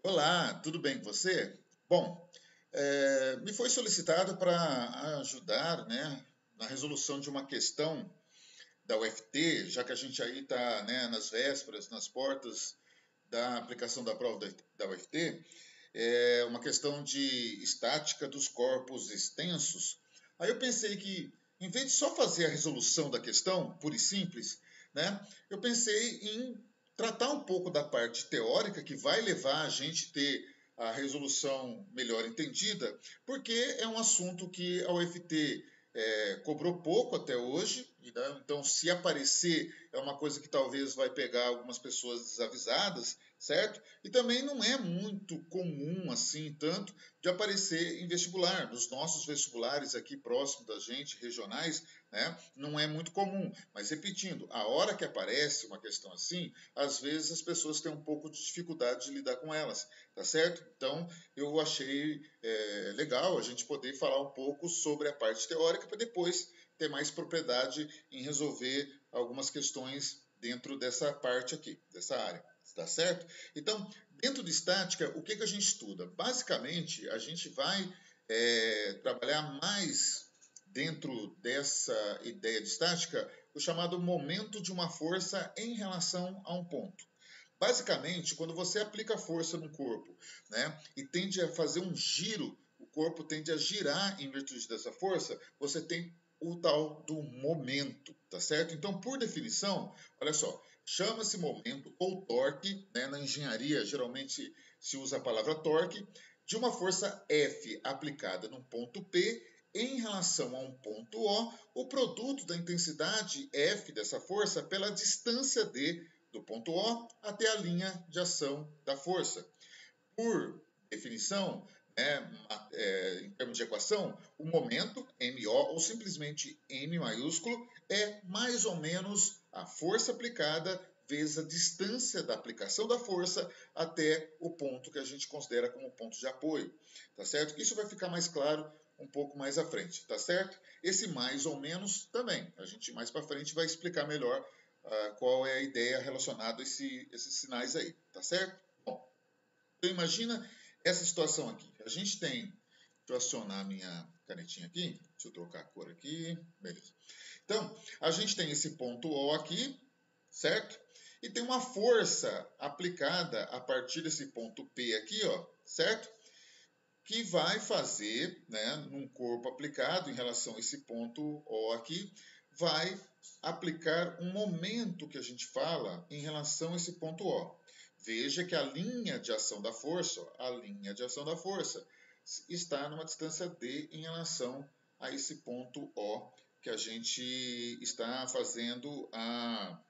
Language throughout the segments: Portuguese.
Olá, tudo bem com você? Bom, me foi solicitado para ajudar, né, na resolução de uma questão da UFT, já que a gente aí está, né, nas vésperas, nas portas da aplicação da prova da UFT, uma questão de estática dos corpos extensos. Aí eu pensei que, em vez de só fazer a resolução da questão, pura e simples, né, eu pensei em tratar um pouco da parte teórica que vai levar a gente a ter a resolução melhor entendida, porque é um assunto que a UFT cobrou pouco até hoje, né? Então se aparecer é uma coisa que talvez vai pegar algumas pessoas desavisadas, certo? E também não é muito comum assim, tanto de aparecer em vestibular. Nos nossos vestibulares aqui próximo da gente, regionais, né, não é muito comum. Mas repetindo, a hora que aparece uma questão assim, às vezes as pessoas têm um pouco de dificuldade de lidar com elas, tá certo? Então eu achei legal a gente poder falar um pouco sobre a parte teórica para depois ter mais propriedade em resolver algumas questões dentro dessa parte aqui, dessa área. Tá certo? Então, dentro de estática, o que a gente estuda? Basicamente, a gente vai trabalhar mais dentro dessa ideia de estática o chamado momento de uma força em relação a um ponto. Basicamente, quando você aplica força no corpo, né, e tende a fazer um giro, o corpo tende a girar em virtude dessa força, você tem o tal do momento, tá certo? Então, por definição, olha só, chama-se momento ou torque, né, na engenharia geralmente se usa a palavra torque, de uma força F aplicada num ponto P em relação a um ponto O produto da intensidade F dessa força pela distância D do ponto O até a linha de ação da força. Por definição, em termos de equação, o momento, MO, ou simplesmente M maiúsculo, é mais ou menos a força aplicada vezes a distância da aplicação da força até o ponto que a gente considera como ponto de apoio, tá certo? Isso vai ficar mais claro um pouco mais à frente, tá certo? Esse mais ou menos também, a gente mais para frente vai explicar melhor qual é a ideia relacionada a esses sinais aí, tá certo? Bom, então imagina essa situação aqui. A gente tem, deixa eu acionar a minha canetinha aqui, deixa eu trocar a cor aqui, beleza. Então, a gente tem esse ponto O aqui, certo? E tem uma força aplicada a partir desse ponto P aqui, ó, certo? Que vai fazer, né, num corpo aplicado em relação a esse ponto O aqui, vai aplicar um momento que a gente fala em relação a esse ponto O. Veja que a linha de ação da força, a linha de ação da força, está numa distância D em relação a esse ponto O que a gente está fazendo a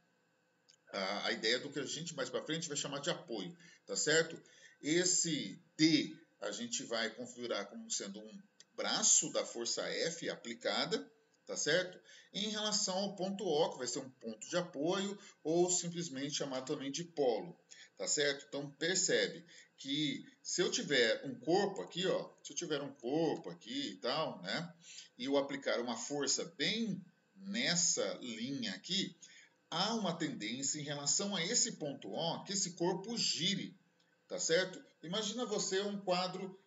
ideia do que a gente mais para frente vai chamar de apoio, tá certo? Esse D a gente vai configurar como sendo um braço da força F aplicada, tá certo? Em relação ao ponto O, que vai ser um ponto de apoio, ou simplesmente chamado também de polo, tá certo? Então percebe que se eu tiver um corpo aqui, ó, se eu tiver um corpo aqui e tal, né, e eu aplicar uma força bem nessa linha aqui, há uma tendência em relação a esse ponto O que esse corpo gire, tá certo? Imagina você um quadro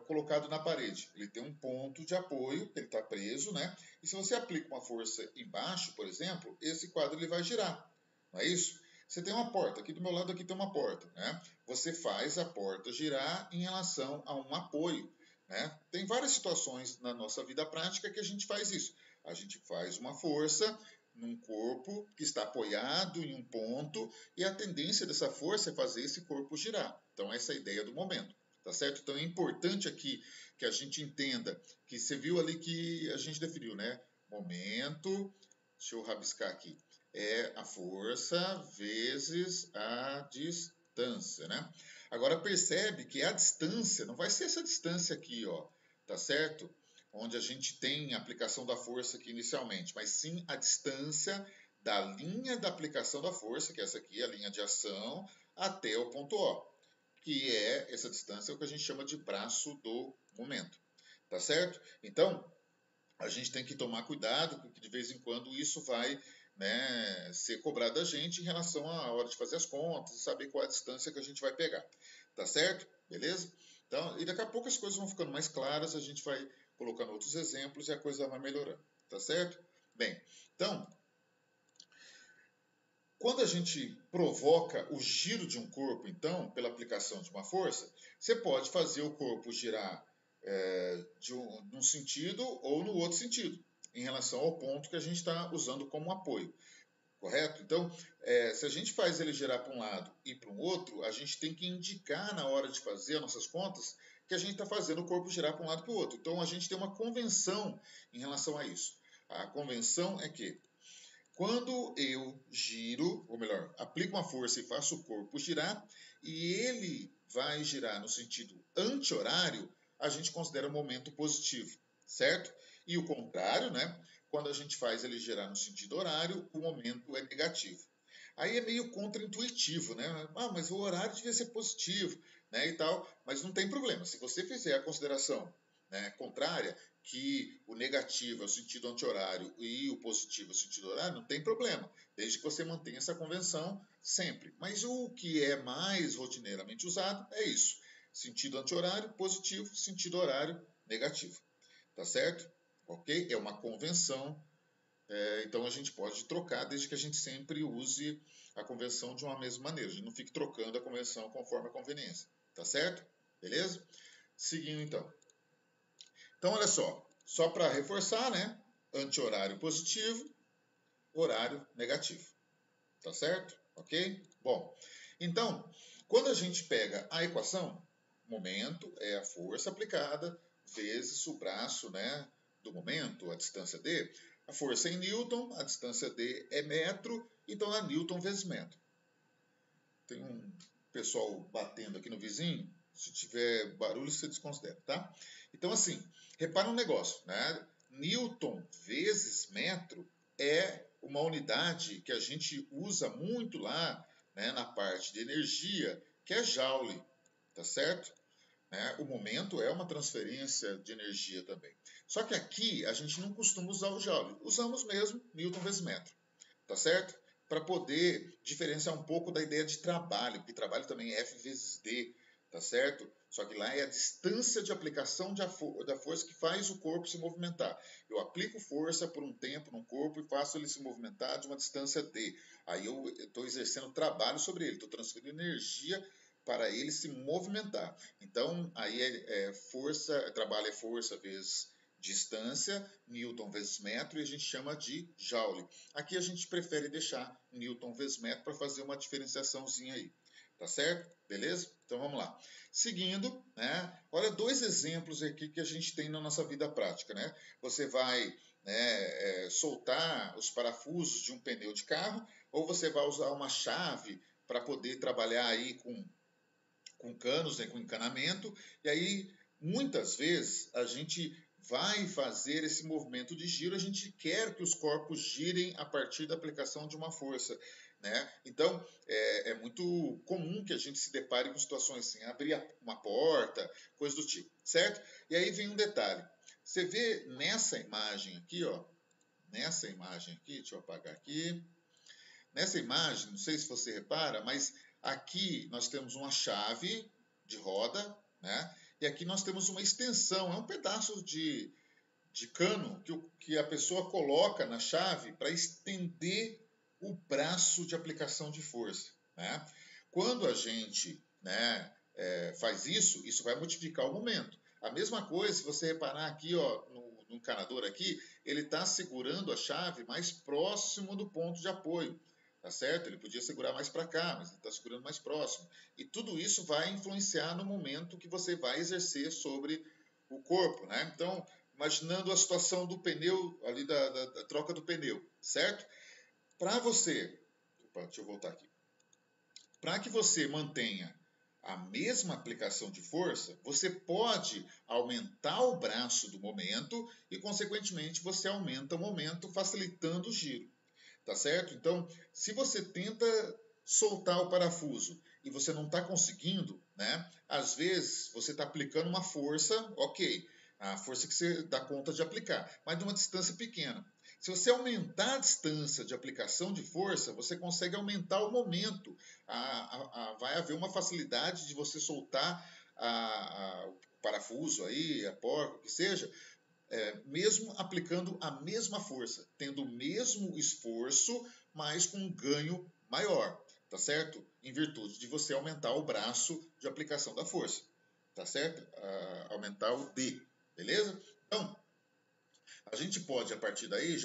colocado na parede. Ele tem um ponto de apoio, ele está preso, né? E se você aplica uma força embaixo, por exemplo, esse quadro ele vai girar, não é isso? Você tem uma porta, aqui do meu lado aqui tem uma porta, né? Você faz a porta girar em relação a um apoio, né? Tem várias situações na nossa vida prática que a gente faz isso. A gente faz uma força num corpo que está apoiado em um ponto e a tendência dessa força é fazer esse corpo girar. Então essa é a ideia do momento, tá certo? Então é importante aqui que a gente entenda que você viu ali que a gente definiu, né? Momento, deixa eu rabiscar aqui, é a força vezes a distância, né? Agora percebe que a distância não vai ser essa distância aqui, ó, tá certo? Onde a gente tem a aplicação da força aqui inicialmente, mas sim a distância da linha da aplicação da força, que é essa aqui, a linha de ação, até o ponto O, que é essa distância, é o que a gente chama de braço do momento. Tá certo? Então, a gente tem que tomar cuidado, porque de vez em quando isso vai, né, ser cobrado da gente em relação à hora de fazer as contas, saber qual é a distância que a gente vai pegar. Tá certo? Beleza? Então, e daqui a pouco as coisas vão ficando mais claras, a gente vai colocando outros exemplos e a coisa vai melhorando. Tá certo? Bem, então, quando a gente provoca o giro de um corpo, então, pela aplicação de uma força, você pode fazer o corpo girar num sentido ou no outro sentido, em relação ao ponto que a gente está usando como apoio. Correto? Então, se a gente faz ele girar para um lado e para um outro, a gente tem que indicar na hora de fazer as nossas contas que a gente está fazendo o corpo girar para um lado e para o outro. Então, a gente tem uma convenção em relação a isso. A convenção é que quando eu giro, ou melhor, aplico uma força e faço o corpo girar, e ele vai girar no sentido anti-horário, a gente considera um momento positivo, certo? E o contrário, né? Quando a gente faz ele girar no sentido horário, o momento é negativo. Aí é meio contraintuitivo, né? Ah, mas o horário devia ser positivo, né? E tal, mas não tem problema. Se você fizer a consideração, né, contrária, que o negativo é o sentido anti-horário e o positivo é o sentido horário, não tem problema, desde que você mantenha essa convenção sempre. Mas o que é mais rotineiramente usado é isso: sentido anti-horário positivo, sentido horário negativo. Tá certo? Ok? É uma convenção, então a gente pode trocar desde que a gente sempre use a convenção de uma mesma maneira. A gente não fique trocando a convenção conforme a conveniência. Tá certo? Beleza? Seguindo então. Então, olha só para reforçar, né? Anti-horário positivo, horário negativo. Tá certo? Ok? Bom, então, quando a gente pega a equação, momento é a força aplicada vezes o braço, né, do momento, a distância d. A força é em Newton, a distância d é metro, então é Newton vezes metro. Tem um pessoal batendo aqui no vizinho. Se tiver barulho, você desconsidera, tá? Então, assim, repara um negócio, né? Newton vezes metro é uma unidade que a gente usa muito lá, né, na parte de energia, que é Joule, tá certo? Né? O momento é uma transferência de energia também. Só que aqui a gente não costuma usar o Joule, usamos mesmo Newton vezes metro, tá certo? Para poder diferenciar um pouco da ideia de trabalho, porque trabalho também é F vezes D, tá certo? Só que lá é a distância de aplicação da força que faz o corpo se movimentar. Eu aplico força por um tempo no corpo e faço ele se movimentar de uma distância D. Aí eu estou exercendo trabalho sobre ele, estou transferindo energia para ele se movimentar. Então, aí trabalho é força vezes distância, Newton vezes metro, e a gente chama de Joule. Aqui a gente prefere deixar Newton vezes metro para fazer uma diferenciaçãozinha aí. Tá certo? Beleza? Então vamos lá. Seguindo, né? Olha dois exemplos aqui que a gente tem na nossa vida prática, né? Você vai, né, soltar os parafusos de um pneu de carro, ou você vai usar uma chave para poder trabalhar aí com canos, né, com encanamento, e aí muitas vezes a gente vai fazer esse movimento de giro, a gente quer que os corpos girem a partir da aplicação de uma força, né? Então é muito comum que a gente se depare com situações assim, abrir uma porta, coisa do tipo, certo? E aí vem um detalhe, você vê nessa imagem aqui, ó, nessa imagem aqui, deixa eu apagar aqui, nessa imagem, não sei se você repara, mas aqui nós temos uma chave de roda, né? E aqui nós temos uma extensão, é um pedaço de cano que a pessoa coloca na chave para estender o braço de aplicação de força, né? Quando a gente, né, faz isso, isso vai modificar o momento. A mesma coisa, se você reparar aqui, ó, no encanador aqui, ele está segurando a chave mais próximo do ponto de apoio. Tá certo? Ele podia segurar mais para cá, mas ele está segurando mais próximo. E tudo isso vai influenciar no momento que você vai exercer sobre o corpo, né? Então, imaginando a situação do pneu, ali da troca do pneu, certo? Para você, deixa eu voltar aqui. Para que você mantenha a mesma aplicação de força, você pode aumentar o braço do momento e, consequentemente, você aumenta o momento, facilitando o giro. Tá certo? Então, se você tenta soltar o parafuso e você não está conseguindo, né? Às vezes você está aplicando uma força, ok, a força que você dá conta de aplicar, mas de uma distância pequena. Se você aumentar a distância de aplicação de força, você consegue aumentar o momento. Vai haver uma facilidade de você soltar o parafuso aí, a porca, o que seja, mesmo aplicando a mesma força, tendo o mesmo esforço, mas com um ganho maior, tá certo? Em virtude de você aumentar o braço de aplicação da força, tá certo? Aumentar o D, beleza? Então, a gente pode, a partir daí,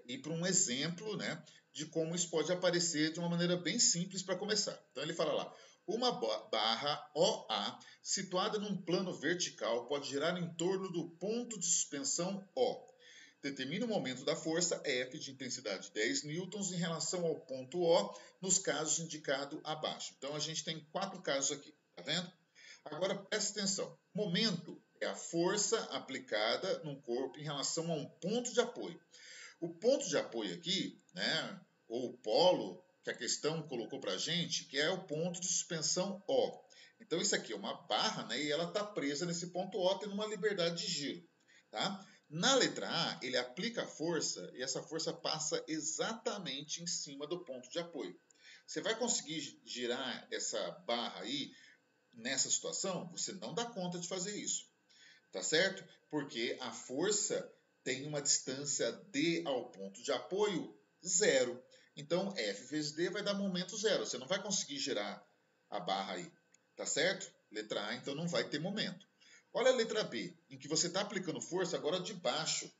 ir para um exemplo, né, de como isso pode aparecer de uma maneira bem simples para começar. Então, ele fala lá, uma barra OA situada num plano vertical pode girar em torno do ponto de suspensão O. Determine o momento da força F de intensidade 10 newtons em relação ao ponto O nos casos indicados abaixo. Então, a gente tem 4 casos aqui, tá vendo? Agora, preste atenção. Momento é a força aplicada num corpo em relação a um ponto de apoio. O ponto de apoio aqui, né, ou o polo, que a questão colocou para a gente, que é o ponto de suspensão O. Então, isso aqui é uma barra, né, e ela está presa nesse ponto O, tendo uma liberdade de giro. Tá? Na letra A, ele aplica a força e essa força passa exatamente em cima do ponto de apoio. Você vai conseguir girar essa barra aí nessa situação? Você não dá conta de fazer isso. Tá certo? Porque a força tem uma distância D ao ponto de apoio zero. Então, F vezes D vai dar momento zero. Você não vai conseguir girar a barra aí. Tá certo? Letra A, então, não vai ter momento. Olha a letra B, em que você está aplicando força agora debaixo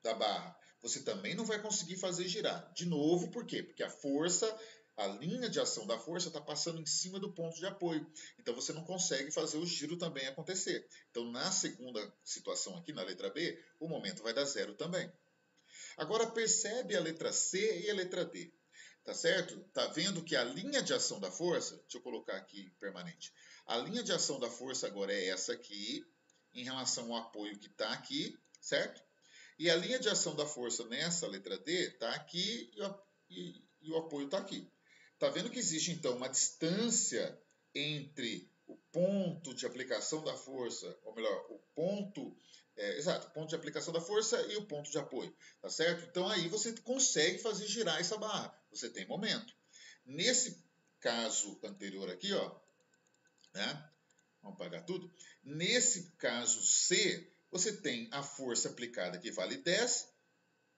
da barra. Você também não vai conseguir fazer girar. De novo, por quê? Porque a linha de ação da força está passando em cima do ponto de apoio. Então você não consegue fazer o giro também acontecer. Então na segunda situação aqui, na letra B, o momento vai dar zero também. Agora percebe a letra C e a letra D. Tá certo? Tá vendo que a linha de ação da força, deixa eu colocar aqui permanente. A linha de ação da força agora é essa aqui, em relação ao apoio que está aqui, certo? E a linha de ação da força nessa letra D está aqui e o apoio está aqui. Está vendo que existe, então, uma distância entre o ponto de aplicação da força, ou melhor, o ponto de aplicação da força e o ponto de apoio, tá certo? Então, aí você consegue fazer girar essa barra, você tem momento. Nesse caso anterior aqui, ó, né? Vamos apagar tudo. Nesse caso C, você tem a força aplicada que vale 10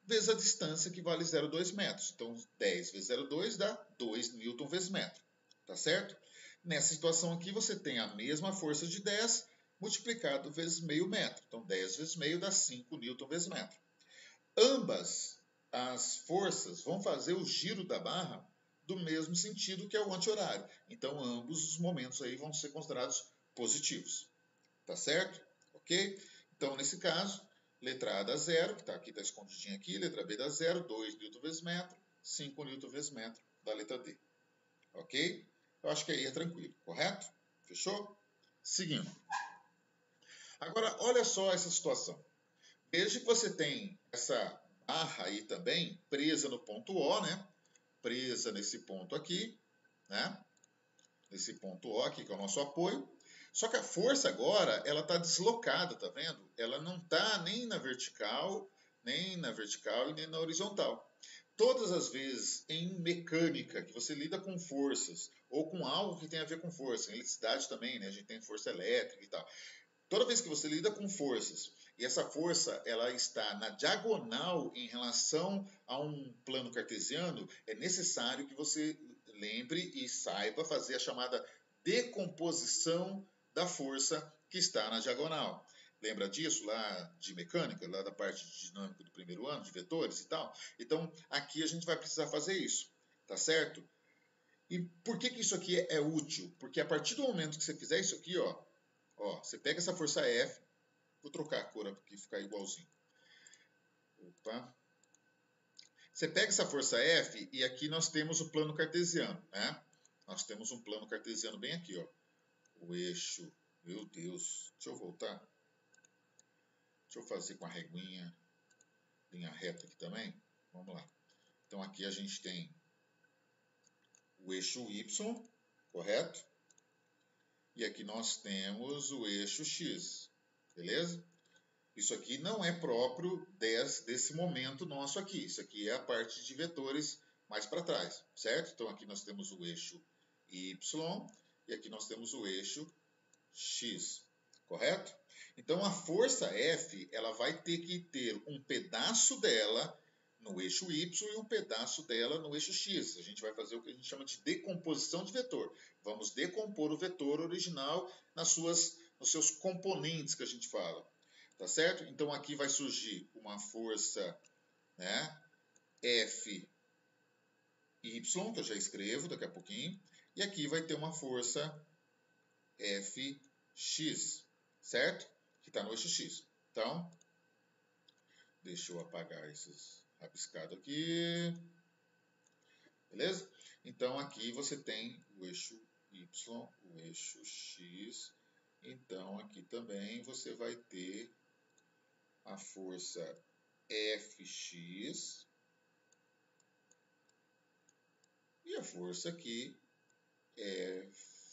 vezes a distância que vale 0,2 metros. Então, 10 vezes 0,2 dá 2 newton vezes metro. Tá certo? Nessa situação aqui, você tem a mesma força de 10 multiplicado vezes meio metro. Então, 10 vezes meio dá 5 newton vezes metro. Ambas as forças vão fazer o giro da barra do mesmo sentido que é o anti-horário. Então, ambos os momentos aí vão ser considerados positivos. Tá certo? Ok? Então, nesse caso, letra A dá 0, que está aqui, está escondidinho aqui. Letra B dá 0, 2 newton vezes metro, 5 newton vezes metro da letra D. Ok? Eu acho que aí é tranquilo, correto? Fechou? Seguindo. Agora, olha só essa situação. Veja que você tem essa barra aí também presa no ponto O, né? Presa nesse ponto aqui, né? Nesse ponto O aqui, que é o nosso apoio. Só que a força agora, ela está deslocada, tá vendo? Ela não está nem na vertical e nem na horizontal. Todas as vezes em mecânica que você lida com forças, ou com algo que tem a ver com força, em eletricidade também, né? A gente tem força elétrica e tal. Toda vez que você lida com forças, e essa força ela está na diagonal em relação a um plano cartesiano, é necessário que você lembre e saiba fazer a chamada decomposição da força que está na diagonal. Lembra disso lá de mecânica, lá da parte de dinâmica do primeiro ano, de vetores e tal? Então, aqui a gente vai precisar fazer isso, tá certo? E por que isso aqui é útil? Porque a partir do momento que você fizer isso aqui, ó, você pega essa força F, vou trocar a cor aqui, ficar igualzinho. Opa. Você pega essa força F e aqui nós temos o plano cartesiano, né? Nós temos um plano cartesiano bem aqui, ó. O eixo, meu Deus, deixa eu voltar. Deixa eu fazer com a reguinha, linha reta aqui também. Vamos lá. Então aqui a gente tem o eixo Y, correto? E aqui nós temos o eixo X, beleza? Isso aqui não é próprio desse momento nosso aqui. Isso aqui é a parte de vetores mais para trás, certo? Então aqui nós temos o eixo Y e aqui nós temos o eixo X, correto? Então a força F, ela vai ter que ter um pedaço dela no eixo Y e um pedaço dela no eixo X. A gente vai fazer o que a gente chama de decomposição de vetor. Vamos decompor o vetor original nos seus componentes que a gente fala. Tá certo? Então aqui vai surgir uma força, né, F Y, que eu já escrevo daqui a pouquinho, e aqui vai ter uma força Fx, certo? Que está no eixo X. Então, deixa eu apagar esses rabiscados aqui. Beleza? Então aqui você tem o eixo Y, o eixo X. Então aqui também você vai ter a força Fx e a força aqui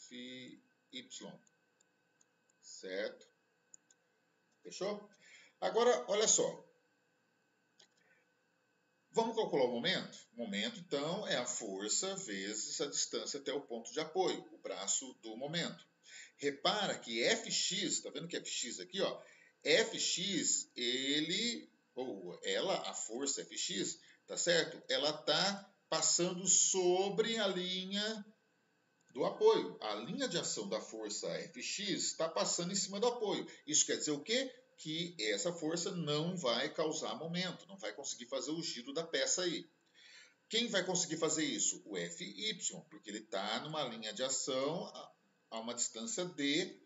Fy, certo? Fechou? Agora, olha só. Vamos calcular o momento? O momento, então, é a força vezes a distância até o ponto de apoio, o braço do momento. Repara que Fx, está vendo que Fx aqui, ó, Fx, ele, ou ela, a força Fx, tá certo? Ela está passando sobre a linha do apoio. A linha de ação da força Fx está passando em cima do apoio. Isso quer dizer o quê? Que essa força não vai causar momento, não vai conseguir fazer o giro da peça aí. Quem vai conseguir fazer isso? O Fy, porque ele está numa linha de ação a uma distância d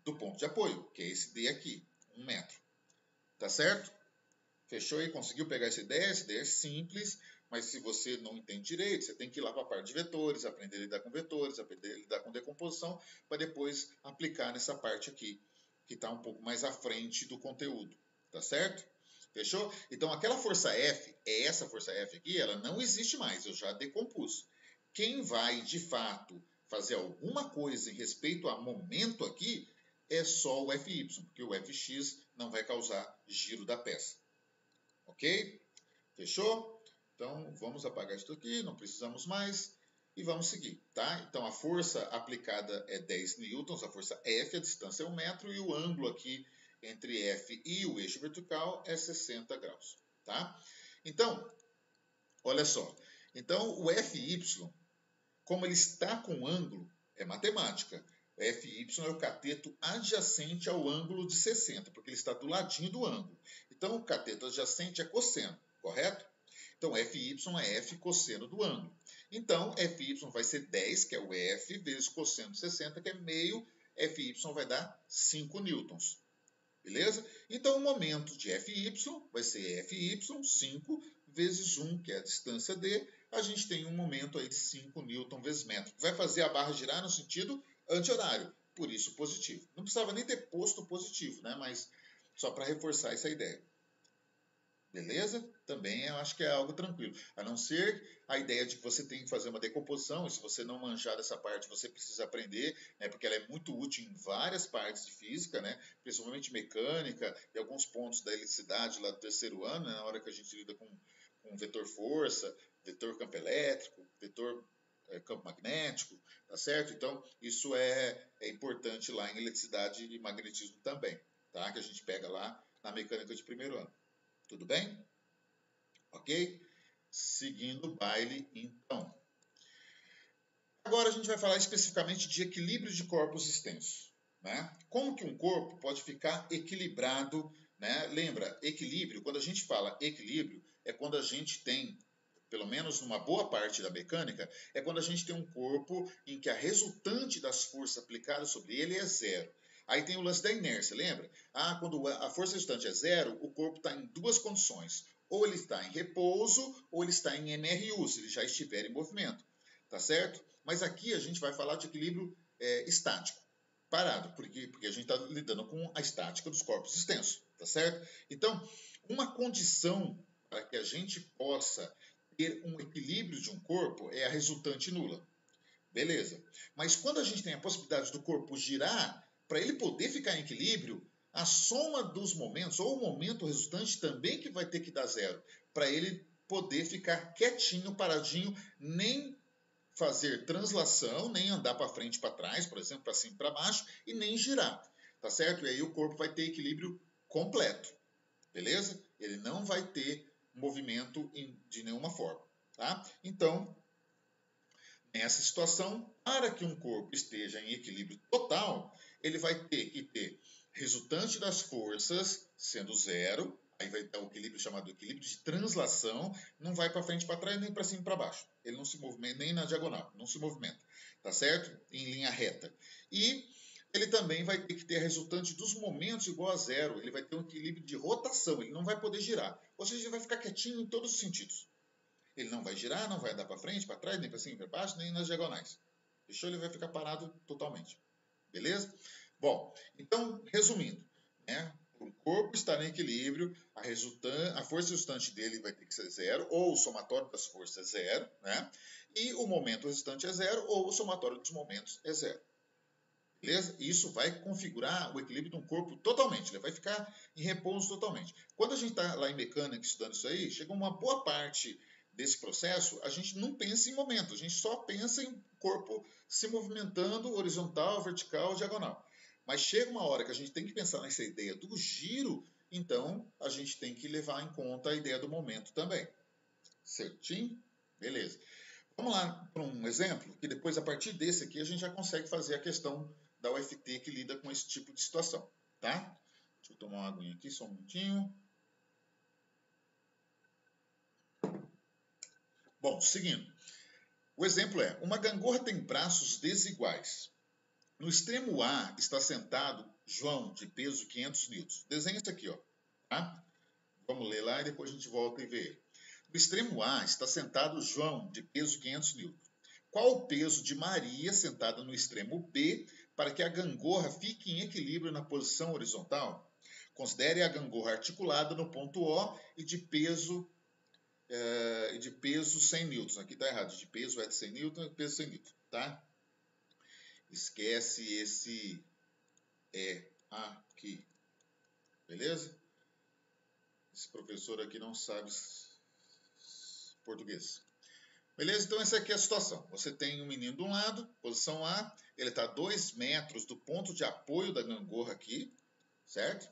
do ponto de apoio, que é esse d aqui, 1 metro. Tá certo? Fechou aí? Conseguiu pegar essa ideia? Essa ideia é simples, mas se você não entende direito, você tem que ir lá para a parte de vetores, aprender a lidar com vetores, aprender a lidar com decomposição, para depois aplicar nessa parte aqui, que está um pouco mais à frente do conteúdo. Tá certo? Fechou? Então, aquela força F, essa força F aqui, ela não existe mais, eu já decompus. Quem vai, de fato, fazer alguma coisa em respeito a momento aqui, é só o Fy, porque o Fx não vai causar giro da peça. Ok? Fechou? Então, vamos apagar isso aqui, não precisamos mais. E vamos seguir, tá? Então, a força aplicada é 10 newtons, a força F, a distância é 1 metro, e o ângulo aqui entre F e o eixo vertical é 60 graus, tá? Então, olha só. Então, o Fy, como ele está com ângulo, é matemática. Fy é o cateto adjacente ao ângulo de 60, porque ele está do ladinho do ângulo. Então, o cateto adjacente é cosseno, correto? Então, Fy é F cosseno do ângulo. Então, Fy vai ser 10, que é o F, vezes cosseno de 60, que é meio. Fy vai dar 5 newtons. Beleza? Então, o momento de Fy vai ser Fy, 5 vezes 1, que é a distância d. A gente tem um momento aí de 5 newton vezes metro. Vai fazer a barra girar no sentido anti-horário. Por isso, positivo. Não precisava nem ter posto positivo, né? Mas só para reforçar essa ideia. Beleza? Também eu acho que é algo tranquilo. A não ser a ideia de que você tem que fazer uma decomposição, e se você não manjar dessa parte, você precisa aprender, né, porque ela é muito útil em várias partes de física, né, principalmente mecânica e alguns pontos da eletricidade lá do terceiro ano, né, na hora que a gente lida com vetor força, vetor campo elétrico, vetor campo magnético, tá certo? Então, isso é importante lá em eletricidade e magnetismo também, tá? Que a gente pega lá na mecânica de primeiro ano. Tudo bem? Ok? Seguindo o baile, então. Agora a gente vai falar especificamente de equilíbrio de corpos extensos. Né? Como que um corpo pode ficar equilibrado? Né? Lembra, equilíbrio, quando a gente fala equilíbrio, é quando a gente tem, pelo menos numa boa parte da mecânica, é quando a gente tem um corpo em que a resultante das forças aplicadas sobre ele é zero. Aí tem o lance da inércia, lembra? Quando a força resultante é zero, o corpo está em duas condições. Ou ele está em repouso, ou ele está em MRU, se ele já estiver em movimento. Tá certo? Mas aqui a gente vai falar de equilíbrio estático, parado, porque a gente está lidando com a estática dos corpos extensos, tá certo? Então, uma condição para que a gente possa ter um equilíbrio de um corpo é a resultante nula. Beleza. Mas quando a gente tem a possibilidade do corpo girar, para ele poder ficar em equilíbrio, a soma dos momentos, ou o momento resultante também que vai ter que dar zero, para ele poder ficar quietinho, paradinho, nem fazer translação, nem andar para frente e para trás, por exemplo, para cima e para baixo, e nem girar, tá certo? E aí o corpo vai ter equilíbrio completo, beleza? Ele não vai ter movimento de nenhuma forma, tá? Então, nessa situação, para que um corpo esteja em equilíbrio total, ele vai ter que ter resultante das forças sendo zero, aí vai dar o equilíbrio chamado equilíbrio de translação, não vai para frente, para trás, nem para cima e para baixo. Ele não se movimenta, nem na diagonal, não se movimenta, tá certo? Em linha reta. E ele também vai ter que ter a resultante dos momentos igual a zero, ele vai ter um equilíbrio de rotação, ele não vai poder girar, ou seja, ele vai ficar quietinho em todos os sentidos. Ele não vai girar, não vai andar para frente, para trás, nem para cima, para baixo, nem nas diagonais. Fechou? Ele vai ficar parado totalmente. Beleza? Bom, então, resumindo, né? O corpo estar em equilíbrio, a força resultante dele vai ter que ser zero, ou o somatório das forças é zero, né? E o momento resultante é zero, ou o somatório dos momentos é zero. Beleza? Isso vai configurar o equilíbrio de um corpo totalmente, ele vai ficar em repouso totalmente. Quando a gente está lá em mecânica estudando isso aí, chega uma boa parte desse processo, a gente não pensa em momento, a gente só pensa em corpo se movimentando horizontal, vertical, diagonal. Mas chega uma hora que a gente tem que pensar nessa ideia do giro, então a gente tem que levar em conta a ideia do momento também. Certinho? Beleza. Vamos lá para um exemplo, que depois, a partir desse aqui, a gente já consegue fazer a questão da UFT que lida com esse tipo de situação, tá? Deixa eu tomar uma aguinha aqui, só um minutinho. Bom, seguindo. O exemplo é, uma gangorra tem braços desiguais. No extremo A está sentado João, de peso 500 newtons. Desenha isso aqui, ó. Tá? Vamos ler lá e depois a gente volta e vê. No extremo A está sentado João, de peso 500 newtons. Qual o peso de Maria, sentada no extremo B, para que a gangorra fique em equilíbrio na posição horizontal? Considere a gangorra articulada no ponto O e de peso 100 newtons. Aqui está errado, de peso é de 100 newtons, peso 100 newtons, tá? Esquece esse aqui, beleza? Esse professor aqui não sabe português. Beleza? Então essa aqui é a situação. Você tem um menino de um lado, posição A, ele está a 2 metros do ponto de apoio da gangorra aqui, certo?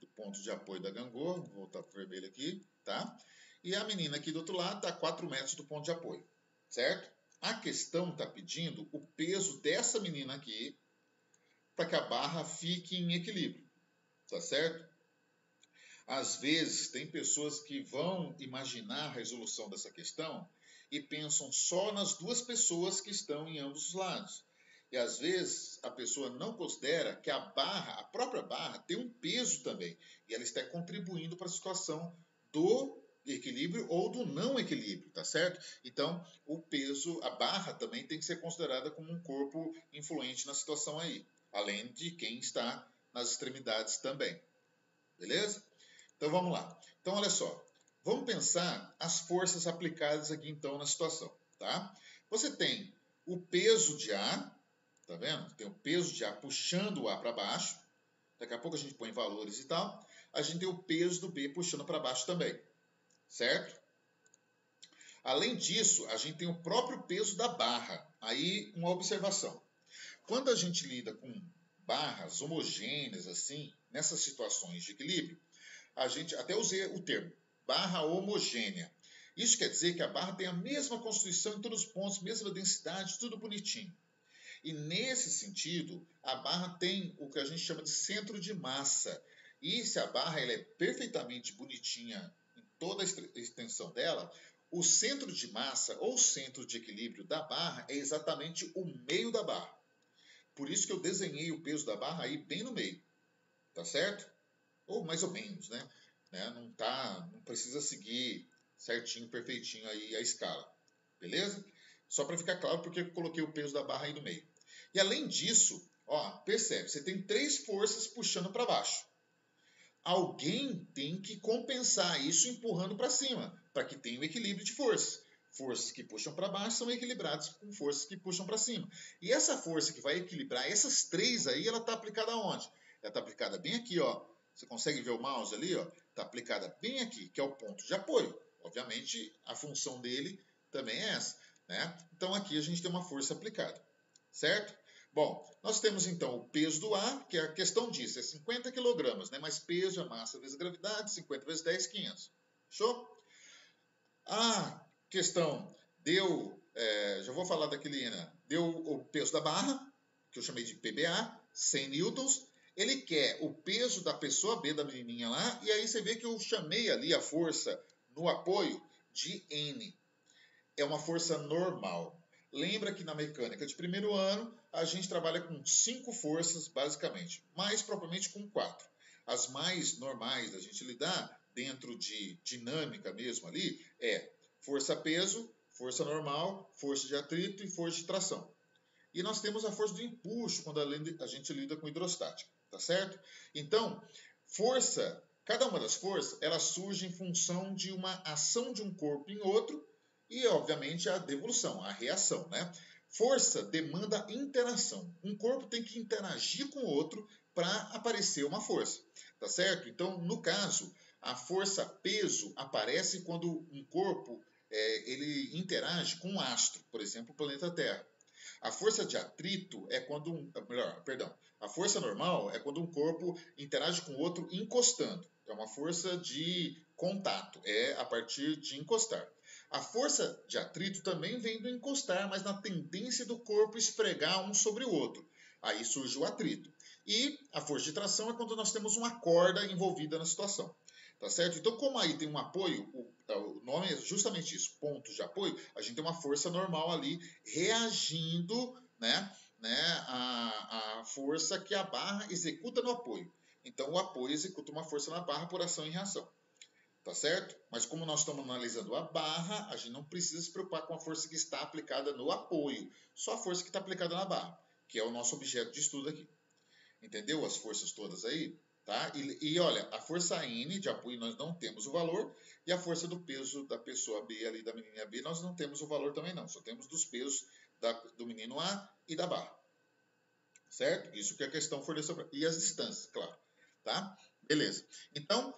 Do ponto de apoio da gangorra, vou voltar para o vermelho aqui, tá? E a menina aqui do outro lado está a 4 metros do ponto de apoio, certo? A questão está pedindo o peso dessa menina aqui para que a barra fique em equilíbrio, tá certo? Às vezes, tem pessoas que vão imaginar a resolução dessa questão e pensam só nas duas pessoas que estão em ambos os lados. E às vezes a pessoa não considera que a barra, a própria barra, tem um peso também. E ela está contribuindo para a situação do equilíbrio ou do não equilíbrio, tá certo? Então, o peso, a barra também tem que ser considerada como um corpo influente na situação aí. Além de quem está nas extremidades também. Beleza? Então vamos lá. Então olha só, vamos pensar as forças aplicadas aqui então na situação, tá? Você tem o peso de A, tá vendo? Tem o peso de A puxando o A para baixo. Daqui a pouco a gente põe valores e tal. A gente tem o peso do B puxando para baixo também, certo? Além disso, a gente tem o próprio peso da barra. Aí uma observação. Quando a gente lida com barras homogêneas assim, nessas situações de equilíbrio, a gente até usei o termo barra homogênea. Isso quer dizer que a barra tem a mesma constituição em todos os pontos, mesma densidade, tudo bonitinho. E nesse sentido, a barra tem o que a gente chama de centro de massa. E se a barra ela é perfeitamente bonitinha em toda a extensão dela, o centro de massa ou centro de equilíbrio da barra é exatamente o meio da barra. Por isso que eu desenhei o peso da barra aí bem no meio. Tá certo? Ou mais ou menos, né? Não precisa seguir certinho, perfeitinho aí a escala. Beleza? Só para ficar claro porque eu coloquei o peso da barra aí no meio. E além disso, ó, percebe, você tem 3 forças puxando para baixo. Alguém tem que compensar isso empurrando para cima, para que tenha o equilíbrio de forças. Forças que puxam para baixo são equilibradas com forças que puxam para cima. E essa força que vai equilibrar essas 3 aí, ela está aplicada aonde? ela está aplicada bem aqui, ó. Você consegue ver o mouse ali, ó? Está aplicada bem aqui, que é o ponto de apoio. Obviamente, a função dele também é essa, né? Então, aqui a gente tem uma força aplicada, certo? Bom, nós temos então o peso do ar, que é a questão disso, é 50 kg, né? Mas peso é massa vezes gravidade, 50 vezes 10, 500. Show? A questão deu, já vou falar daquele, né? Deu o peso da barra, que eu chamei de PBA, 100 newtons. Ele quer o peso da pessoa B, da menininha lá, e aí você vê que eu chamei ali a força no apoio de N. É uma força normal. Lembra que na mecânica de primeiro ano, a gente trabalha com 5 forças, basicamente. Mais propriamente com 4. As mais normais da gente lidar, dentro de dinâmica mesmo ali, é força-peso, força normal, força de atrito e força de tração. E nós temos a força do empuxo, quando a gente lida com hidrostática, tá certo? Então, força, cada uma das forças, ela surge em função de uma ação de um corpo em outro, e, obviamente, a devolução, a reação, né? Força demanda interação. Um corpo tem que interagir com o outro para aparecer uma força, tá certo? Então, no caso, a força peso aparece quando um corpo ele interage com um astro, por exemplo, o planeta Terra. A força de atrito é quando a força normal é quando um corpo interage com o outro encostando. É uma força de contato, é a partir de encostar. A força de atrito também vem do encostar, mas na tendência do corpo esfregar um sobre o outro. Aí surge o atrito. E a força de tração é quando nós temos uma corda envolvida na situação. Tá certo? Então, como aí tem um apoio, o nome é justamente isso, pontos de apoio, a gente tem uma força normal ali reagindo, né, a força que a barra executa no apoio. Então, o apoio executa uma força na barra por ação e reação. Tá certo? Mas como nós estamos analisando a barra, a gente não precisa se preocupar com a força que está aplicada no apoio, só a força que está aplicada na barra, que é o nosso objeto de estudo aqui. Entendeu as forças todas aí? Tá? E olha, a força N de apoio nós não temos o valor, e a força do peso da pessoa B ali, da menina B, nós não temos o valor também não, só temos dos pesos do menino A e da barra. Certo? Isso que a questão forneceu. E as distâncias, claro. Tá? Beleza. Então,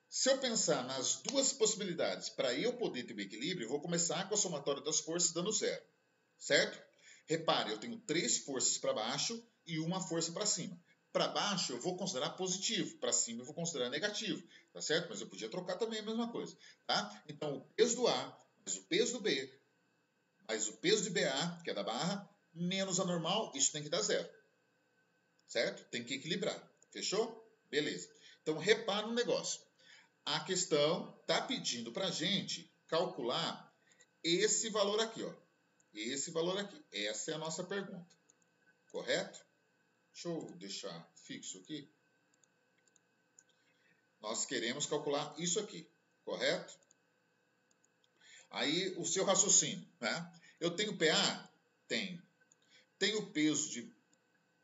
se eu pensar nas duas possibilidades para eu poder ter o equilíbrio, eu vou começar com a somatória das forças dando zero. Certo? Repare, eu tenho 3 forças para baixo e uma força para cima. Para baixo eu vou considerar positivo, para cima eu vou considerar negativo, tá certo? Mas eu podia trocar também a mesma coisa, tá? Então, o peso do A, mais o peso do B, mais o peso de BA, que é da barra, menos a normal, isso tem que dar zero, certo? Tem que equilibrar, fechou? Beleza. Então, repara no negócio. A questão está pedindo para a gente calcular esse valor aqui, ó. Esse valor aqui. Essa é a nossa pergunta, correto? Deixa eu deixar fixo aqui. Nós queremos calcular isso aqui, correto? Aí o seu raciocínio, né? Eu tenho PA? Tenho. Tenho peso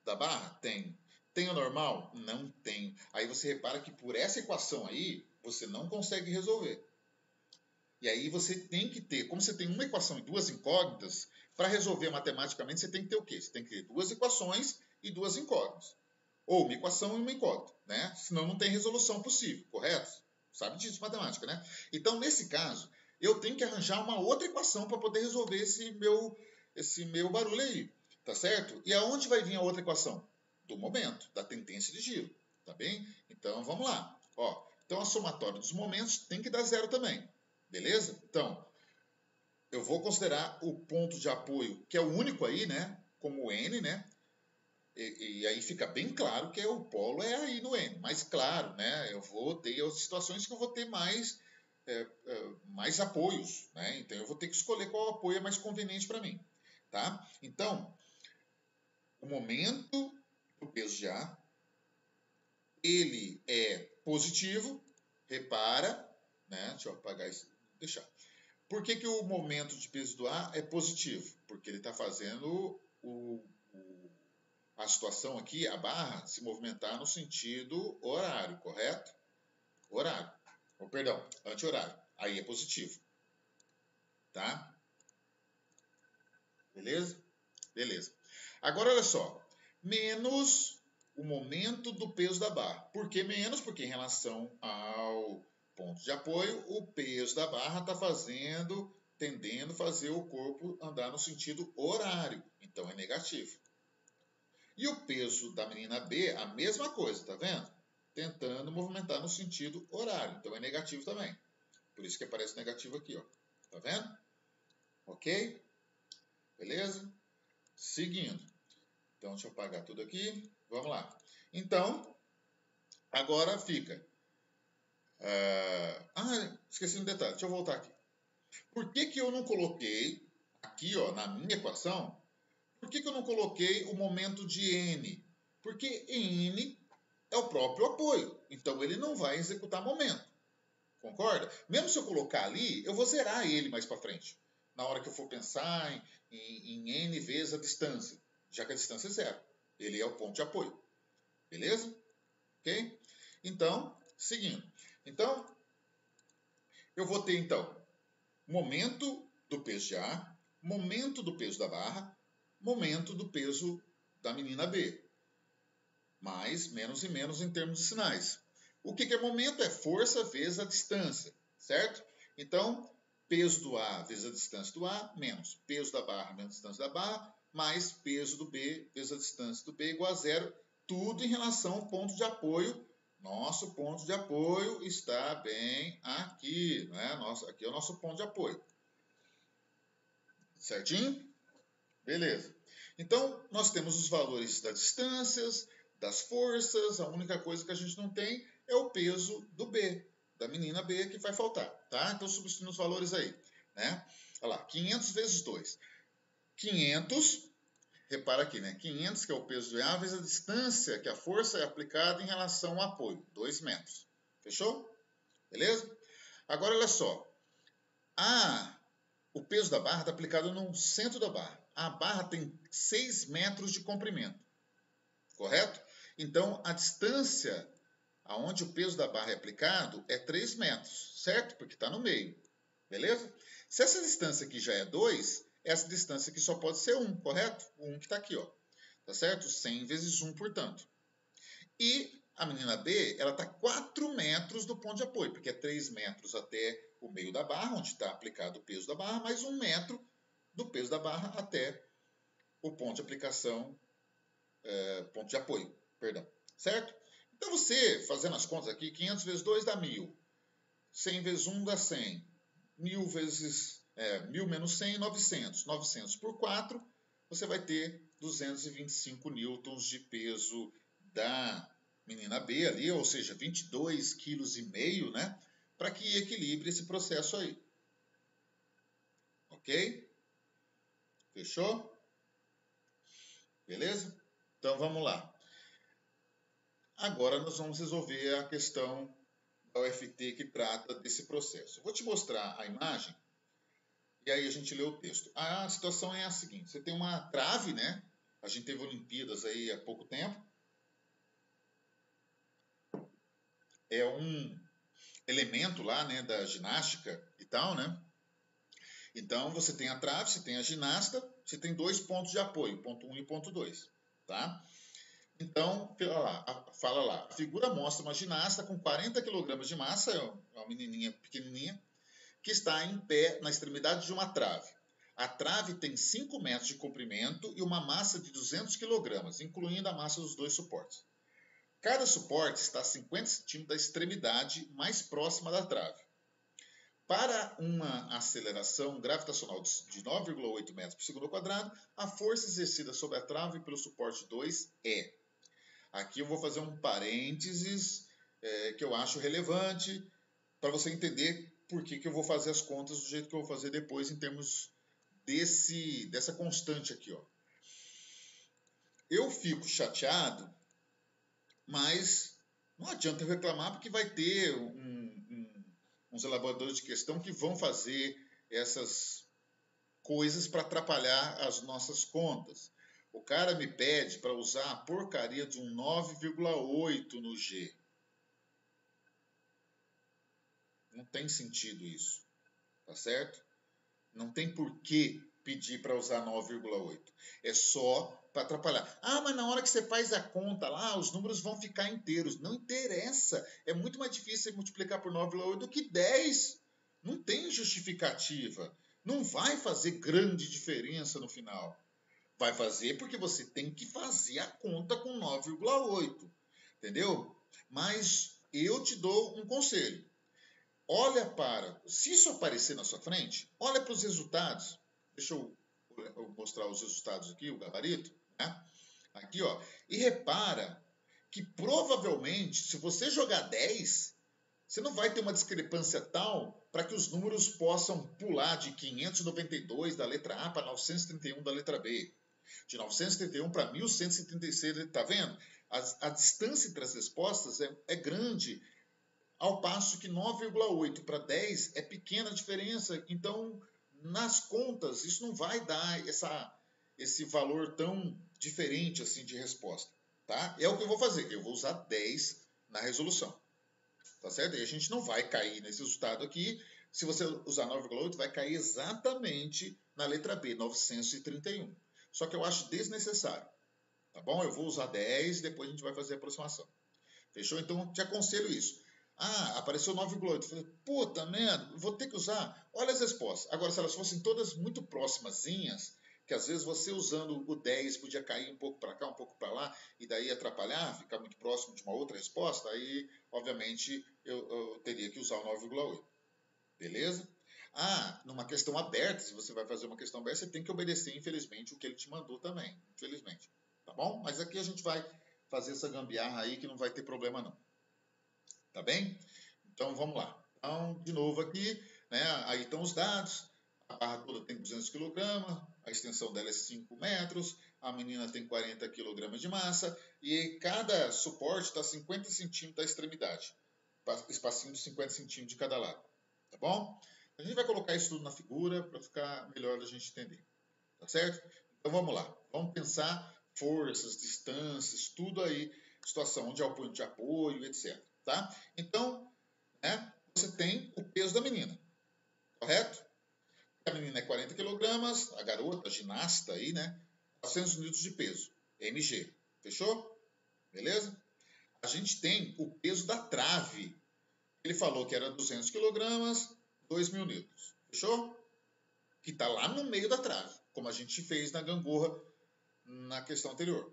da barra? Tenho. Tenho normal? Não tenho. Aí você repara que por essa equação aí, você não consegue resolver. E aí você tem que ter, como você tem uma equação e duas incógnitas, para resolver matematicamente você tem que ter o quê? Você tem que ter duas equações e duas incógnitas. Ou uma equação e uma incógnita, né? Senão não tem resolução possível, correto? Sabe disso, matemática, né? Então, nesse caso, eu tenho que arranjar uma outra equação para poder resolver esse meu barulho aí, tá certo? E aonde vai vir a outra equação? Do momento, da tendência de giro, tá bem? Então, vamos lá. Ó, então, a somatória dos momentos tem que dar zero também, beleza? Então, eu vou considerar o ponto de apoio, que é o único aí, né? Como N, né? E aí fica bem claro que o polo é aí no N. Mas claro, né, eu vou ter as situações que eu vou ter mais apoios. Né? Então eu vou ter que escolher qual apoio é mais conveniente para mim. Tá? Então, o momento do peso de A, ele é positivo. Repara, né? Deixa eu apagar isso. Deixar. Por que o momento de peso do A é positivo? Porque ele está fazendo a situação aqui, a barra, se movimentar no sentido horário, correto? Horário. Oh, perdão, anti-horário. Aí é positivo. Tá? Beleza? Beleza. Agora, olha só. Menos o momento do peso da barra. Por que menos? Porque em relação ao ponto de apoio, o peso da barra está tendendo a fazer o corpo andar no sentido horário. Então é negativo. E o peso da menina B, a mesma coisa, tá vendo? Tentando movimentar no sentido horário. Então é negativo também. Por isso que aparece negativo aqui, ó. Tá vendo? Ok? Beleza? Seguindo. Então, deixa eu apagar tudo aqui. Vamos lá. Então, agora fica. Esqueci um detalhe. Deixa eu voltar aqui. Por que eu não coloquei aqui, ó, na minha equação, por que eu não coloquei o momento de N? Porque N é o próprio apoio. Então, ele não vai executar momento. Concorda? Mesmo se eu colocar ali, eu vou zerar ele mais para frente. Na hora que eu for pensar em N vezes a distância. Já que a distância é zero. Ele é o ponto de apoio. Beleza? Ok? Então, seguindo. Então, eu vou ter, então, momento do peso de A, momento do peso da barra, momento do peso da menina B. Mais, menos e menos em termos de sinais. O que é momento? É força vezes a distância, certo? Então, peso do A vezes a distância do A, menos peso da barra menos a distância da barra, mais peso do B vezes a distância do B igual a zero. Tudo em relação ao ponto de apoio. Nosso ponto de apoio está bem aqui, né? Aqui é o nosso ponto de apoio. Certinho? Beleza. Então, nós temos os valores das distâncias, das forças. A única coisa que a gente não tem é o peso do B, da menina B, que vai faltar, tá? Então, substituindo os valores aí, né? Olha lá, 500 vezes 2. 500, repara aqui, né? 500, que é o peso do A, vezes a distância que a força é aplicada em relação ao apoio, 2 metros. Fechou? Beleza? Agora, olha só. O peso da barra está aplicado no centro da barra. A barra tem 6 metros de comprimento, correto? Então, a distância aonde o peso da barra é aplicado é 3 metros, certo? Porque está no meio, beleza? Se essa distância aqui já é 2, essa distância aqui só pode ser 1, correto? O 1 que está aqui, ó. Tá certo? 100 vezes 1, portanto. E a menina B, ela está 4 metros do ponto de apoio, porque é 3 metros até o meio da barra, onde está aplicado o peso da barra, mais 1 metro do peso da barra até o ponto de aplicação, ponto de apoio, perdão. Certo? Então você, fazendo as contas aqui, 500 vezes 2 dá 1.000. 100 vezes 1 dá 100. 1.000 menos 100, 900. 900 por 4, você vai ter 225 newtons de peso da menina B ali, ou seja, 22,5 kg, né? Para que equilibre esse processo aí. Ok? Fechou? Beleza? Então vamos lá. Agora nós vamos resolver a questão da UFT que trata desse processo. Eu vou te mostrar a imagem e aí a gente lê o texto. A situação é a seguinte: você tem uma trave, né? A gente teve Olimpíadas aí há pouco tempo. É um elemento lá, né, da ginástica e tal, né? Então, você tem a trave, você tem a ginasta, você tem 2 pontos de apoio, ponto 1 e ponto 2, tá? Então, fala lá, a figura mostra uma ginasta com 40 kg de massa, é uma menininha pequenininha, que está em pé na extremidade de uma trave. A trave tem 5 metros de comprimento e uma massa de 200 kg, incluindo a massa dos 2 suportes. Cada suporte está a 50 cm da extremidade mais próxima da trave. Para uma aceleração gravitacional de 9,8 metros por segundo ao quadrado, a força exercida sobre a trave pelo suporte 2 é... Aqui eu vou fazer um parênteses que eu acho relevante para você entender por que eu vou fazer as contas do jeito que eu vou fazer depois em termos dessa constante aqui. Ó. Eu fico chateado, mas não adianta eu reclamar porque vai ter uns elaboradores de questão que vão fazer essas coisas para atrapalhar as nossas contas. O cara me pede para usar a porcaria de um 9,8 no G. Não tem sentido isso, tá certo? Não tem por que pedir para usar 9,8. É só para atrapalhar. Ah, mas na hora que você faz a conta lá, os números vão ficar inteiros. Não interessa. É muito mais difícil multiplicar por 9,8 do que 10. Não tem justificativa. Não vai fazer grande diferença no final. Vai fazer porque você tem que fazer a conta com 9,8. Entendeu? Mas eu te dou um conselho. Olha para, se isso aparecer na sua frente, olha para os resultados. Deixa eu mostrar os resultados aqui, o gabarito, né? Aqui, ó. E repara que provavelmente, se você jogar 10, você não vai ter uma discrepância tal para que os números possam pular de 592 da letra A para 931 da letra B. De 931 para 1136, está vendo? A distância entre as respostas é grande, ao passo que 9,8 para 10 é pequena a diferença. Então, nas contas, isso não vai dar esse valor tão diferente assim de resposta. Tá? É o que eu vou fazer. Eu vou usar 10 na resolução. Tá certo? E a gente não vai cair nesse resultado aqui. Se você usar 9,8, vai cair exatamente na letra B, 931. Só que eu acho desnecessário. Tá bom? Eu vou usar 10, depois a gente vai fazer a aproximação. Fechou? Então, te aconselho isso. Ah, apareceu 9,8. Falei, puta merda, vou ter que usar. Olha as respostas. Agora, se elas fossem todas muito próximazinhas, que às vezes você usando o 10 podia cair um pouco para cá, um pouco para lá, e daí atrapalhar, ficar muito próximo de uma outra resposta, aí, obviamente, eu teria que usar o 9,8. Beleza? Ah, numa questão aberta, se você vai fazer uma questão aberta, você tem que obedecer, infelizmente, o que ele te mandou também. Infelizmente. Tá bom? Mas aqui a gente vai fazer essa gambiarra aí que não vai ter problema não. Tá bem? Então vamos lá. Então, de novo aqui, né? Aí estão os dados. A barra toda tem 200 kg, a extensão dela é 5 metros, a menina tem 40 kg de massa e cada suporte está 50 centímetros da extremidade. Espacinho de 50 centímetros de cada lado. Tá bom? A gente vai colocar isso tudo na figura para ficar melhor da gente entender. Tá certo? Então vamos lá. Vamos pensar forças, distâncias, tudo aí, situação onde há o ponto de apoio, etc. Tá? Então, né, você tem o peso da menina, correto? A menina é 40 kg, a garota, a ginasta aí, né? 400 newtons de peso, mg. Fechou? Beleza? A gente tem o peso da trave. Ele falou que era 200 kg, 2.000 newtons. Fechou? Que está lá no meio da trave, como a gente fez na gangorra na questão anterior.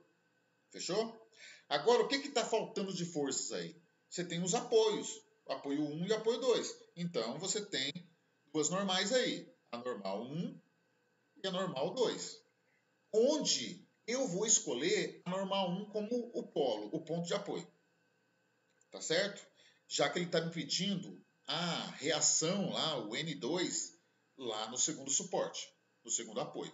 Fechou? Agora, o que está faltando de forças aí? Você tem os apoios, apoio 1 e apoio 2. Então, você tem duas normais aí, a normal 1 e a normal 2. Onde eu vou escolher a normal 1 como o polo, o ponto de apoio. Tá certo? Já que ele está me pedindo a reação lá, o N2, lá no segundo suporte, no segundo apoio.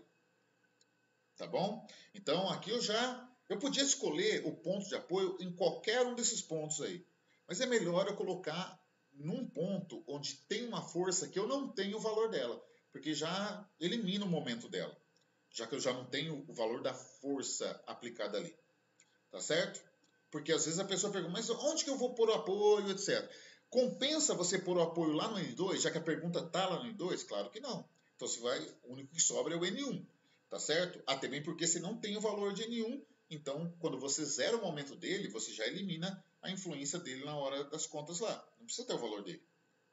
Tá bom? Então, aqui eu podia escolher o ponto de apoio em qualquer um desses pontos aí. Mas é melhor eu colocar num ponto onde tem uma força que eu não tenho o valor dela. Porque já elimina o momento dela. Já que eu já não tenho o valor da força aplicada ali. Tá certo? Porque às vezes a pessoa pergunta, mas onde que eu vou pôr o apoio, etc. Compensa você pôr o apoio lá no N2, já que a pergunta está lá no N2? Claro que não. Então o único que sobra é o N1. Tá certo? Até bem porque você não tem o valor de N1, então quando você zera o momento dele, você já elimina a influência dele na hora das contas lá. Não precisa ter o valor dele,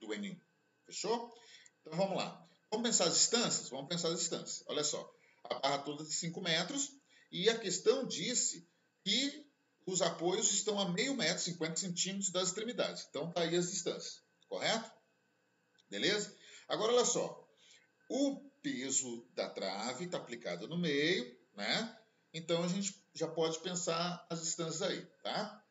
do N1. Fechou? Então vamos lá. Vamos pensar as distâncias? Vamos pensar as distâncias. Olha só. A barra toda de 5 metros e a questão disse que os apoios estão a meio metro, 50 centímetros das extremidades. Então tá aí as distâncias. Correto? Beleza? Agora olha só. O peso da trave está aplicado no meio, né? Então a gente já pode pensar as distâncias aí, tá?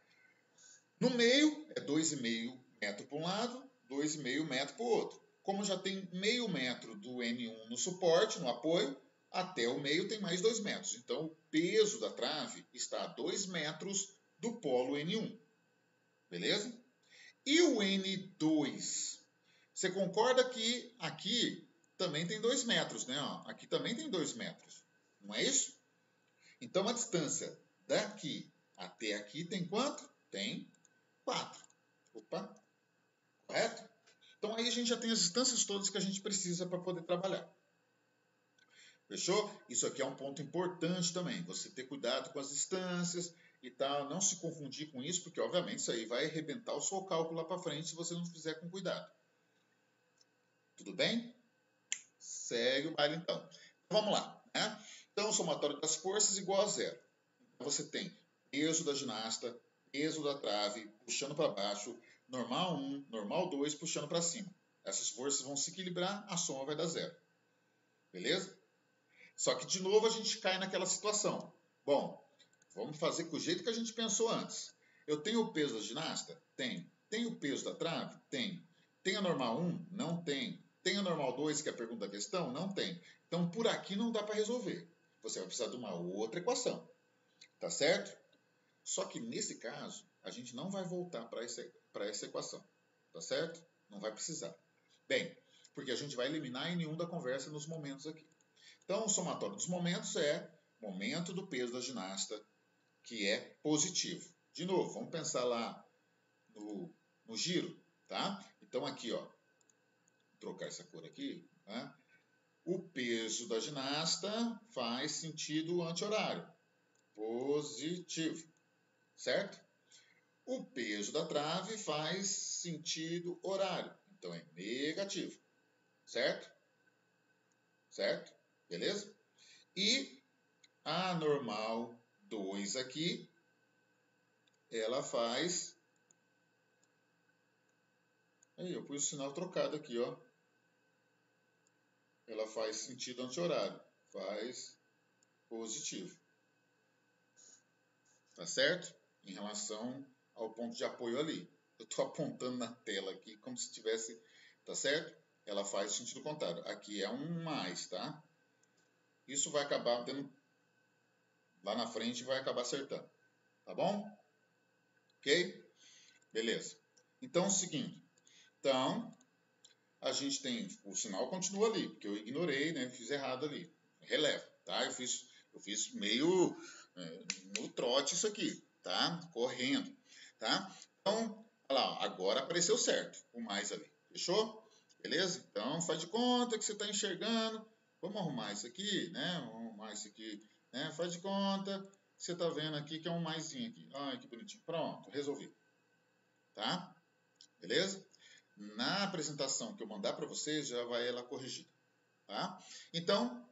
No meio é 2,5 metros para um lado, 2,5 metros para o outro. Como já tem meio metro do N1 no suporte, no apoio, até o meio tem mais 2 metros. Então o peso da trave está a 2 metros do polo N1. Beleza? E o N2? Você concorda que aqui também tem 2 metros, né? Aqui também tem 2 metros. Não é isso? Então, a distância daqui até aqui tem quanto? Tem 4. Opa, correto? Então, aí a gente já tem as distâncias todas que a gente precisa para poder trabalhar. Fechou? Isso aqui é um ponto importante também, você ter cuidado com as distâncias e tal, não se confundir com isso, porque obviamente isso aí vai arrebentar o seu cálculo lá para frente se você não fizer com cuidado. Tudo bem? Segue o baile então. Então vamos lá, né? Então o somatório das forças igual a zero. Então você tem peso da ginasta, peso da trave, puxando para baixo, normal 1, normal 2, puxando para cima. Essas forças vão se equilibrar, a soma vai dar zero. Beleza? Só que de novo a gente cai naquela situação. Bom, vamos fazer com o jeito que a gente pensou antes. Eu tenho o peso da ginasta? Tem. Tem o peso da trave? Tem. Tem a normal 1? Não tem. Tem a normal 2, que é a pergunta da questão? Não tem. Então por aqui não dá para resolver. Você vai precisar de uma outra equação. Tá certo? Só que nesse caso, a gente não vai voltar para essa equação. Tá certo? Não vai precisar. Bem, porque a gente vai eliminar N1 da conversa nos momentos aqui. Então, o somatório dos momentos é momento do peso da ginasta, que é positivo. De novo, vamos pensar lá no giro, tá? Então, aqui, ó, vou trocar essa cor aqui, tá? O peso da ginasta faz sentido anti-horário, positivo, certo? O peso da trave faz sentido horário, então é negativo, certo? Certo? Beleza? E a normal 2 aqui, ela faz... Aí, eu pus o sinal trocado aqui, ó. Ela faz sentido anti-horário. Faz positivo. Tá certo? Em relação ao ponto de apoio ali. Eu estou apontando na tela aqui como se tivesse... Tá certo? Ela faz sentido contrário. Aqui é um mais, tá? Isso vai acabar tendo... Lá na frente vai acabar acertando. Tá bom? Ok? Beleza. Então, é o seguinte. Então, a gente tem... O sinal continua ali, porque eu ignorei, né? Fiz errado ali. Relevo, tá? Eu fiz meio no trote isso aqui, tá? Correndo, tá? Então, olha lá, agora apareceu certo o mais ali. Fechou? Beleza? Então, faz de conta que você está enxergando. Vamos arrumar isso aqui, né? Vamos arrumar isso aqui, né? Faz de conta que você está vendo aqui que é um maisinho aqui. Ai, que bonitinho. Pronto, resolvi. Tá? Beleza? Na apresentação que eu mandar para vocês, já vai ela corrigida. Tá? Então,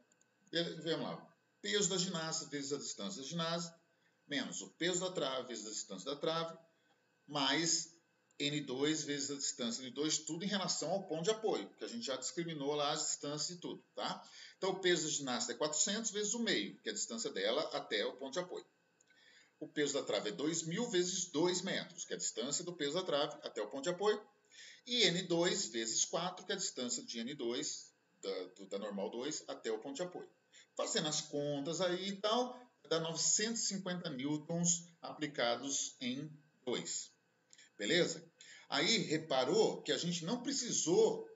vamos lá. Peso da ginasta vezes a distância da ginasta, menos o peso da trave vezes a distância da trave, mais N2 vezes a distância N2, tudo em relação ao ponto de apoio, que a gente já discriminou lá as distâncias e tudo, tá? Então, o peso da ginasta é 400 vezes o meio, que é a distância dela até o ponto de apoio. O peso da trave é 2.000 vezes 2 metros, que é a distância do peso da trave até o ponto de apoio. E N2 vezes 4, que é a distância de N2, da normal 2, até o ponto de apoio. Fazendo as contas aí e tal, dá 950 newtons aplicados em 2. Beleza? Aí reparou que a gente não precisou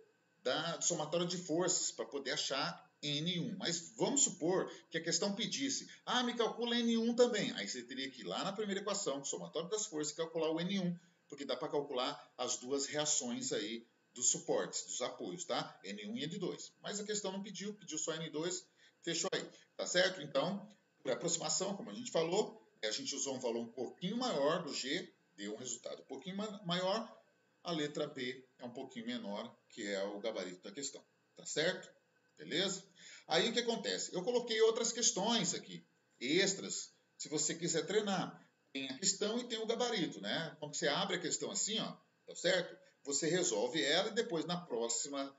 da somatória de forças para poder achar N1. Mas vamos supor que a questão pedisse, me calcula N1 também. Aí você teria que ir lá na primeira equação, somatória das forças, e calcular o N1, porque dá para calcular as duas reações aí dos suportes, dos apoios, tá? N1 e N2. Mas a questão não pediu, pediu só N2, fechou aí, tá certo? Então, por aproximação, como a gente falou, a gente usou um valor um pouquinho maior do G, deu um resultado um pouquinho maior, a letra B é um pouquinho menor, que é o gabarito da questão, tá certo? Beleza? Aí o que acontece? Eu coloquei outras questões aqui, extras, se você quiser treinar. Tem a questão e tem o gabarito, né? Quando você abre a questão assim, ó, tá certo? Você resolve ela e depois na próxima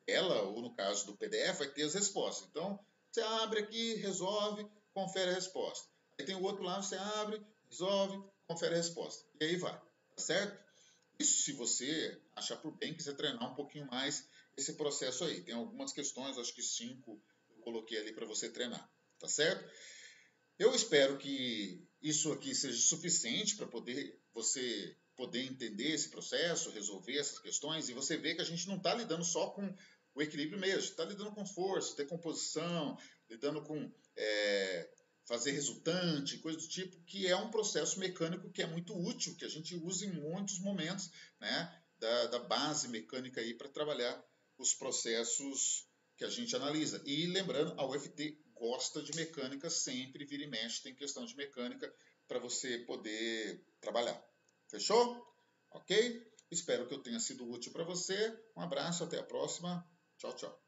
tela, ou no caso do PDF, vai ter as respostas. Então, você abre aqui, resolve, confere a resposta. Aí tem o outro lado, você abre, resolve, confere a resposta. E aí vai, tá certo? Isso se você achar por bem, quiser treinar um pouquinho mais esse processo aí. Tem algumas questões, acho que 5 eu coloquei ali para você treinar, tá certo? Eu espero que isso aqui seja suficiente para você poder entender esse processo, resolver essas questões, e você vê que a gente não está lidando só com o equilíbrio mesmo, está lidando com força, decomposição, lidando com fazer resultante, coisa do tipo, que é um processo mecânico que é muito útil, que a gente usa em muitos momentos, né, da base mecânica aí para trabalhar os processos que a gente analisa. E lembrando, a UFT gosta de mecânica, sempre vira e mexe, tem questão de mecânica para você poder trabalhar. Fechou? Ok? Espero que eu tenha sido útil para você. Um abraço, até a próxima. Tchau, tchau.